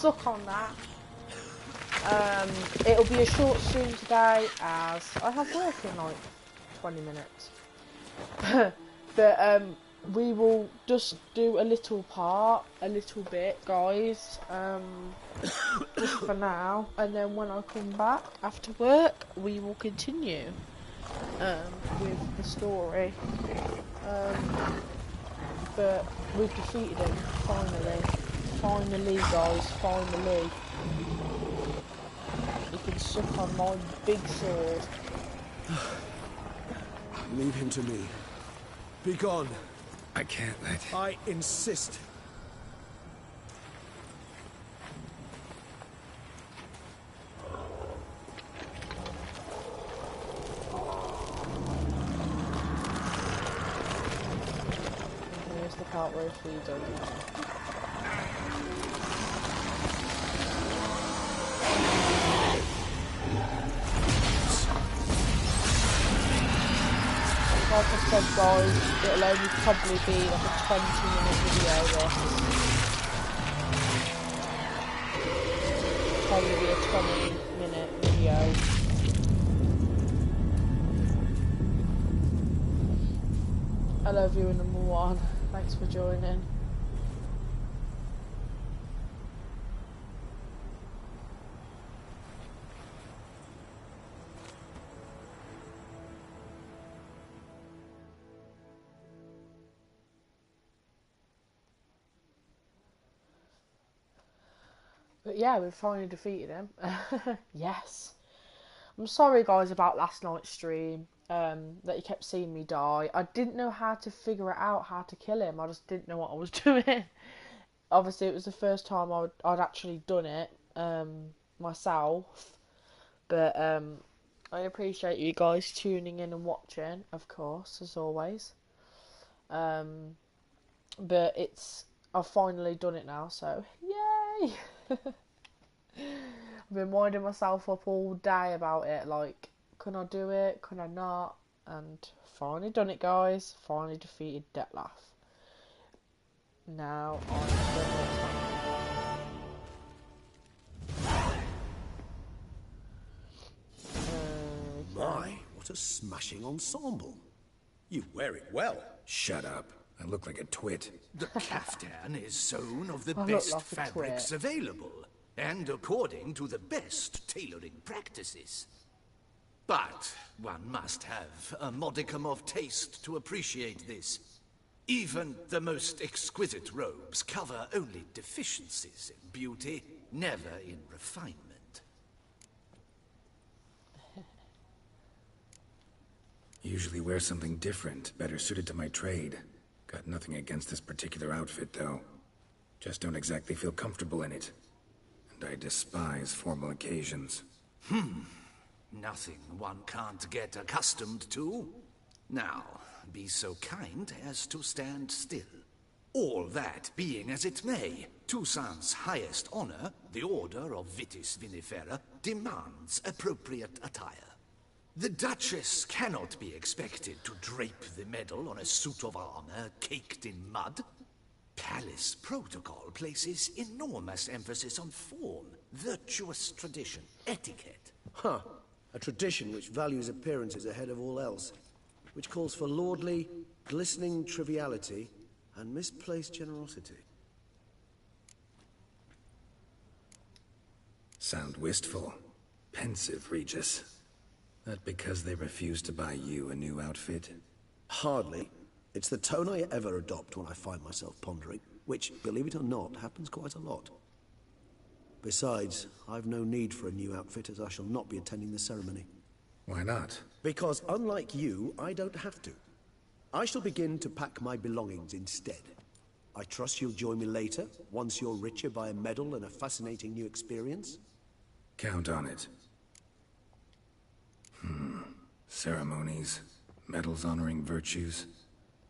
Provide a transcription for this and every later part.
suck on that. It'll be a short stream today as I have work in like 20 minutes. But we will just do a little bit, guys, just for now, and then when I come back after work, we will continue with the story. But we've defeated him, finally, guys, finally. He can suck on my big sword. Leave him to me. Be gone. I can't let... I insist. Here's the part where if we don't... Like I said, guys, it'll only probably be like a 20-minute video, this. Probably be a 20-minute video. Hello, viewer number 1. Thanks for joining. But yeah, we've finally defeated him. Yes. I'm sorry, guys, about last night's stream, that you kept seeing me die. I didn't know how to figure it out, how to kill him. I just didn't know what I was doing. Obviously, it was the first time I'd actually done it myself. But I appreciate you guys tuning in and watching, of course, as always. But I've finally done it now, so yay! I've been winding myself up all day about it, like, can I do it, can I not? And finally done it, guys. Finally defeated Dettlaff. Now I'm done. My, what a smashing ensemble. You wear it well. Shut up. I look like a twit. The caftan is sewn of the I look best like a fabrics twit. available, and according to the best tailoring practices. But one must have a modicum of taste to appreciate this. Even the most exquisite robes cover only deficiencies in beauty, never in refinement. Usually wear something different, better suited to my trade. Got nothing against this particular outfit, though. Just don't exactly feel comfortable in it. And I despise formal occasions. Nothing one can't get accustomed to. Now, be so kind as to stand still. All that being as it may, Toussaint's highest honor, the Order of Vitis Vinifera, demands appropriate attire. The Duchess cannot be expected to drape the medal on a suit of armor caked in mud. Palace protocol places enormous emphasis on form, virtuous tradition, etiquette. Huh. A tradition which values appearances ahead of all else. Which calls for lordly, glistening triviality and misplaced generosity. Sound wistful. Pensive, Regis. That because they refuse to buy you a new outfit? Hardly. It's the tone I ever adopt when I find myself pondering, which, believe it or not, happens quite a lot. Besides, I've no need for a new outfit as I shall not be attending the ceremony. Why not? Because unlike you, I don't have to. I shall begin to pack my belongings instead. I trust you'll join me later, once you're richer by a medal and a fascinating new experience? Count on it. Ceremonies, medals honoring virtues,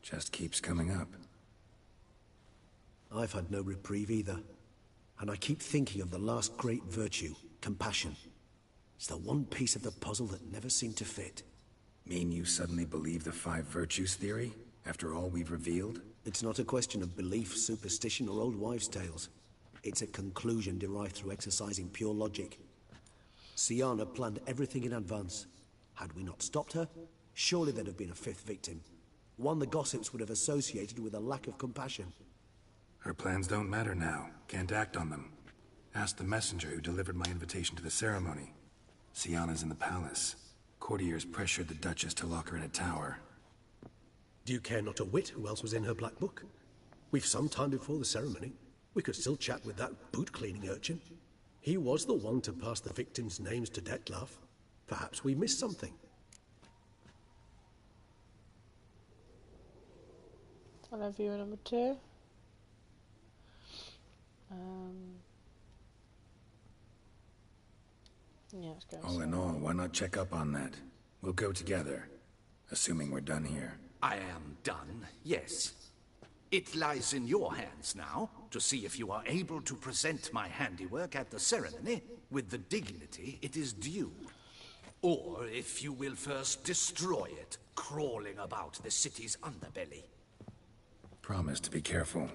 just keeps coming up. I've had no reprieve either. And I keep thinking of the last great virtue, compassion. It's the one piece of the puzzle that never seemed to fit. Mean you suddenly believe the 5 virtues theory, after all we've revealed? It's not a question of belief, superstition, or old wives' tales. It's a conclusion derived through exercising pure logic. Syanna planned everything in advance. Had we not stopped her, surely there'd have been a fifth victim. One the gossips would have associated with a lack of compassion. Her plans don't matter now. Can't act on them. Ask the messenger who delivered my invitation to the ceremony. Syanna's in the palace. Courtiers pressured the Duchess to lock her in a tower. Do you care not a whit who else was in her black book? We've some time before the ceremony. We could still chat with that boot-cleaning urchin. He was the one to pass the victims' names to Dettlaff. Perhaps we missed something. And then viewer number 2. Yeah, let's go. All in all, why not check up on that? We'll go together, assuming we're done here. I am done, yes. It lies in your hands now to see if you are able to present my handiwork at the ceremony with the dignity it is due. Or if you will first destroy it, crawling about the city's underbelly. Promise to be careful.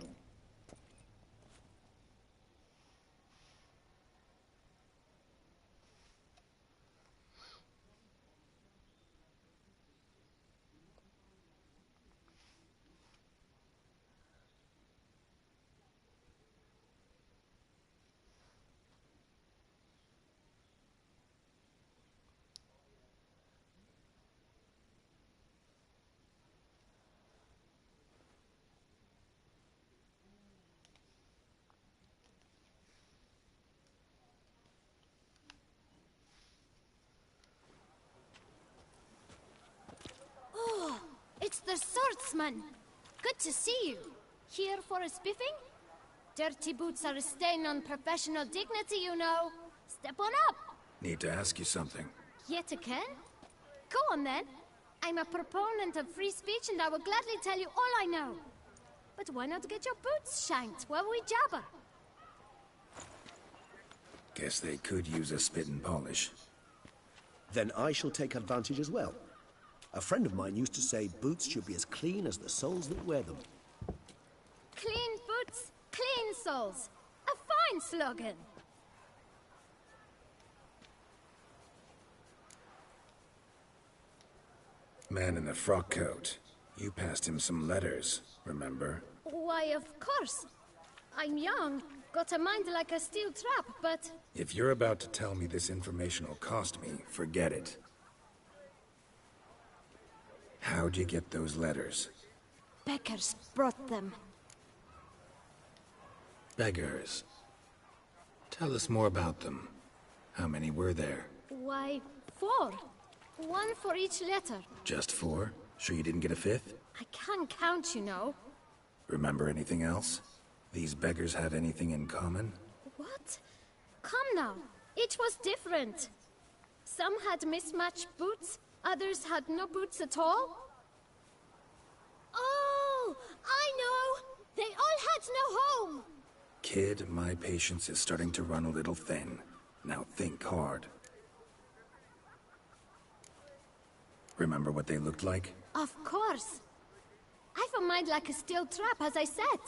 It's the swordsman. Good to see you. Here for a spiffing? Dirty boots are a stain on professional dignity, you know. Step on up. Need to ask you something. Yet again? Go on then. I'm a proponent of free speech and I will gladly tell you all I know. But why not get your boots shined while we jabber? Guess they could use a spit and polish. Then I shall take advantage as well. A friend of mine used to say boots should be as clean as the soles that wear them. Clean boots, clean soles. A fine slogan. Man in the frock coat. You passed him some letters, remember? Why, of course. I'm young, got a mind like a steel trap, but... If you're about to tell me this information will cost me, forget it. How'd you get those letters? Beggars brought them. Beggars. Tell us more about them. How many were there? Why, 4. One for each letter. Just 4? Sure you didn't get a 5th? I can't count, you know. Remember anything else? These beggars had anything in common? What? Come now. Each was different. Some had mismatched boots, others had no boots at all. Oh, I know! They all had no home! Kid, my patience is starting to run a little thin. Now think hard. Remember what they looked like? Of course. I've a mind like a steel trap, as I said.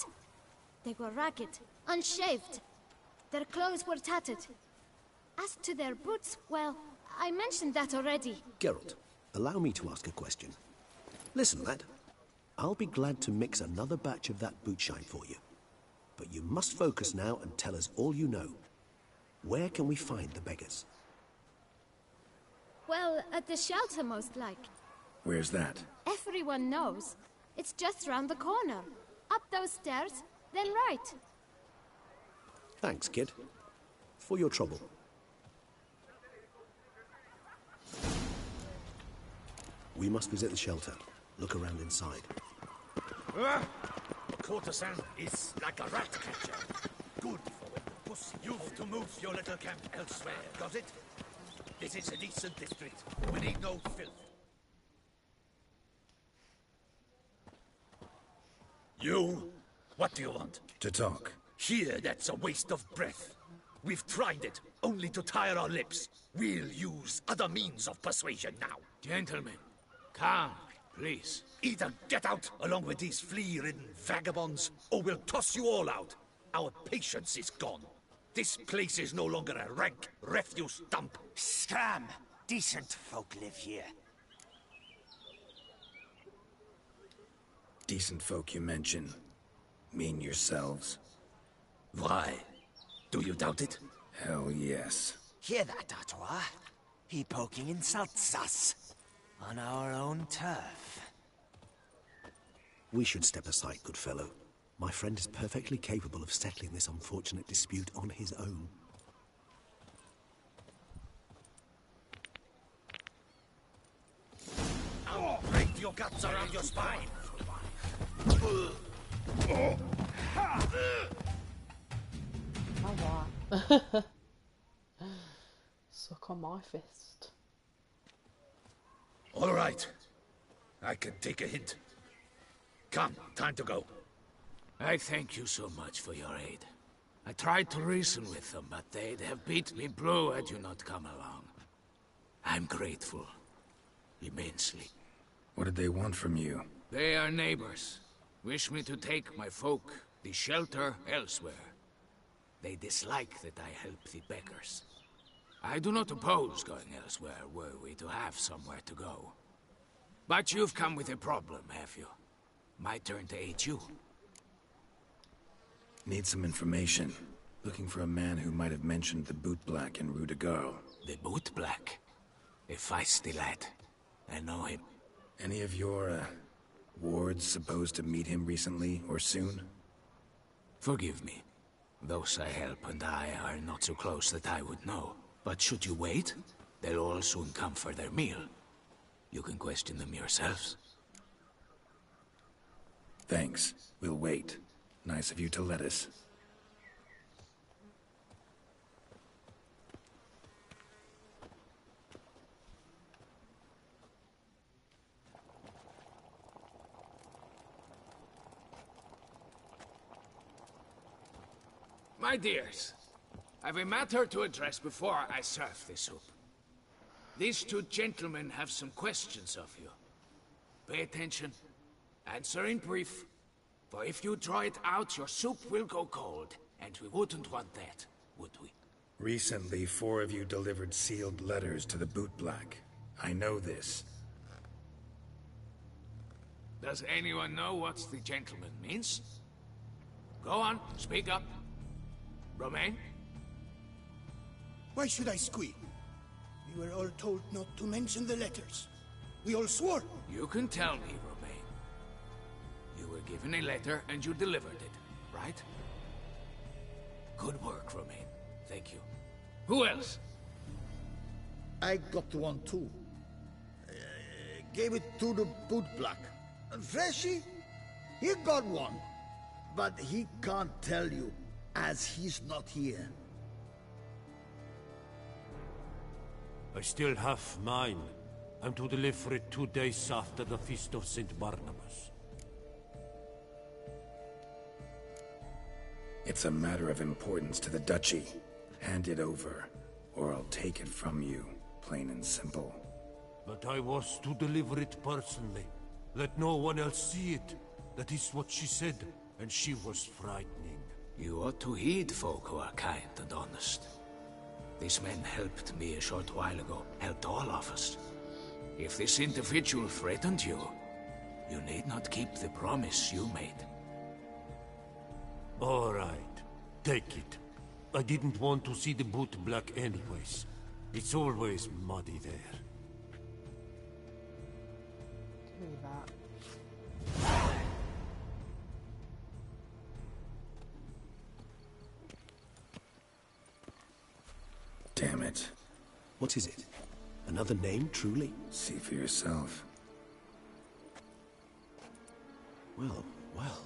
They were ragged, unshaved. Their clothes were tattered. As to their boots, well, I mentioned that already. Geralt, allow me to ask a question. Listen, lad. I'll be glad to mix another batch of that bootshine for you. But you must focus now and tell us all you know. Where can we find the beggars? Well, at the shelter, most like. Where's that? Everyone knows. It's just round the corner. Up those stairs, then right. Thanks, kid. For your trouble. We must visit the shelter. Look around inside. A courtesan is like a rat catcher. Good for when the pussy. You've to move your little camp elsewhere, got it? This is a decent district. We need no filth. You? What do you want? To talk. Here, that's a waste of breath. We've tried it, only to tire our lips. We'll use other means of persuasion now. Gentlemen, calm, please. Either get out along with these flea-ridden vagabonds, or we'll toss you all out. Our patience is gone. This place is no longer a rank refuse dump. Scram! Decent folk live here. Decent folk you mention. Mean yourselves? Why? Do you doubt it? Hell yes. Hear that, Artois? He poking insults us. On our own turf. We should step aside, good fellow. My friend is perfectly capable of settling this unfortunate dispute on his own. I'll break your guts around your spine. Oh wow. Suck on my fist. All right. I can take a hint. Come, time to go. I thank you so much for your aid. I tried to reason with them, but they'd have beat me blue had you not come along. I'm grateful. Immensely. What did they want from you? They are neighbors. Wish me to take my folk, the shelter, elsewhere. They dislike that I help the beggars. I do not oppose going elsewhere, were we to have somewhere to go. But you've come with a problem, have you? My turn to aid you. Need some information. Looking for a man who might have mentioned the Boot Black in Rue de Garl. The Boot Black? A feisty lad. I know him. Any of your, wards supposed to meet him recently or soon? Forgive me. Those I help and I are not so close that I would know. But should you wait, they'll all soon come for their meal. You can question them yourselves. Thanks. We'll wait. Nice of you to let us. My dears, I've a matter to address before I serve the soup. These two gentlemen have some questions of you. Pay attention. Answer in brief. For if you draw it out, your soup will go cold. And we wouldn't want that, would we? Recently, 4 of you delivered sealed letters to the Boot Black. I know this. Does anyone know what the gentleman means? Go on, speak up. Romain? Why should I squeal? We were all told not to mention the letters. We all swore. You can tell me, Romain. You were given a letter and you delivered it, right? Good work, Romain. Thank you. Who else? I got one too. Gave it to the Boot Black. And Freshy, he got one. But he can't tell you, as he's not here. I still have mine. I'm to deliver it 2 days after the Feast of St. Barnabas. It's a matter of importance to the Duchy. Hand it over, or I'll take it from you, plain and simple. But I was to deliver it personally. Let no one else see it. That is what she said, and she was frightening. You ought to heed folk who are kind and honest. These men helped me a short while ago, helped all of us. If this individual threatened you, you need not keep the promise you made. All right, take it. I didn't want to see the Boot Black anyways. It's always muddy there. Give me that. Damn it. What is it? Another name, truly? See for yourself. Well, well.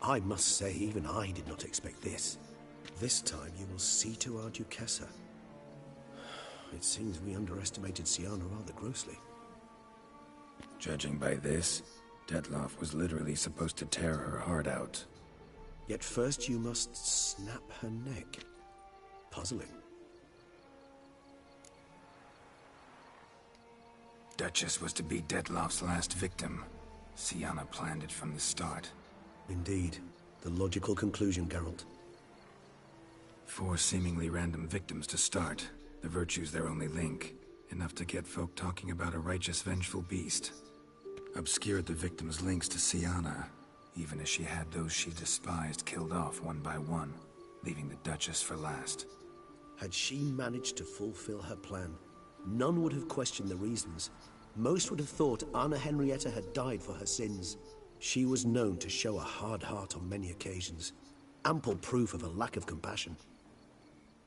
I must say, even I did not expect this. This time you will see to our Duquesa. It seems we underestimated Syanna rather grossly. Judging by this, Detloff was literally supposed to tear her heart out. Yet first you must snap her neck. Puzzling. Duchess was to be Detloff's last victim. Syanna planned it from the start. Indeed. The logical conclusion, Geralt. 4 seemingly random victims to start. The virtue's their only link. Enough to get folk talking about a righteous, vengeful beast. Obscured the victims' links to Syanna, even as she had those she despised killed off one by one, leaving the Duchess for last. Had she managed to fulfill her plan, none would have questioned the reasons. Most would have thought Anna Henrietta had died for her sins. She was known to show a hard heart on many occasions. Ample proof of a lack of compassion.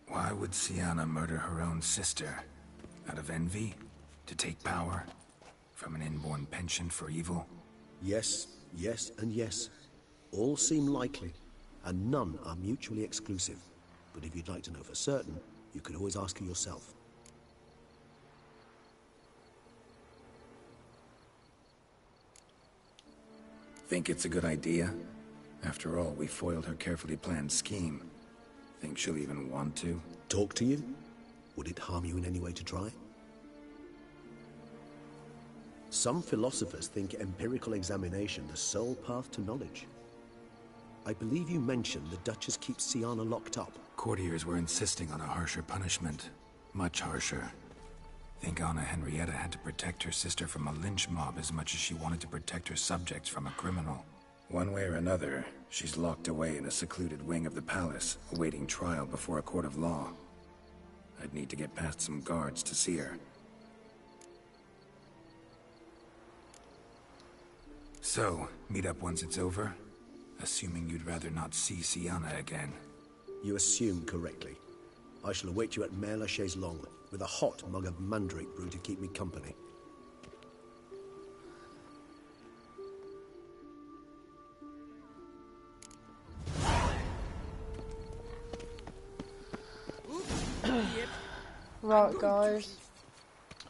Why would Syanna murder her own sister? Out of envy? To take power? From an inborn penchant for evil? Yes, yes, and yes. All seem likely, and none are mutually exclusive. But if you'd like to know for certain, you could always ask her yourself. Think it's a good idea? After all, we foiled her carefully planned scheme. Think she'll even want to? Talk to you? Would it harm you in any way to try? Some philosophers think empirical examination the sole path to knowledge. I believe you mentioned the Duchess keeps Syanna locked up. Courtiers were insisting on a harsher punishment. Much harsher. Think Anna Henrietta had to protect her sister from a lynch mob as much as she wanted to protect her subjects from a criminal. One way or another, she's locked away in a secluded wing of the palace, awaiting trial before a court of law. I'd need to get past some guards to see her. So, meet up once it's over? Assuming you'd rather not see Syanna again. You assume correctly. I shall await you at Mère la Chaise Longue, with a hot mug of mandrake brew to keep me company. Right, guys.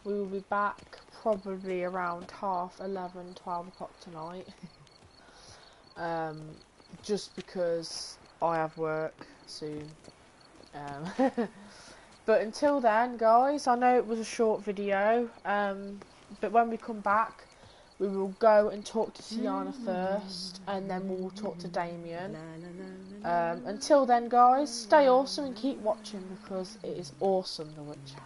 We will be back probably around 11, 12 o'clock tonight. Just because I have work soon. But until then, guys, I know it was a short video, but when we come back, we will go and talk to Syanna first, and then we'll talk to Damien. Until then, guys, stay awesome and keep watching, because it is awesome, The Witcher.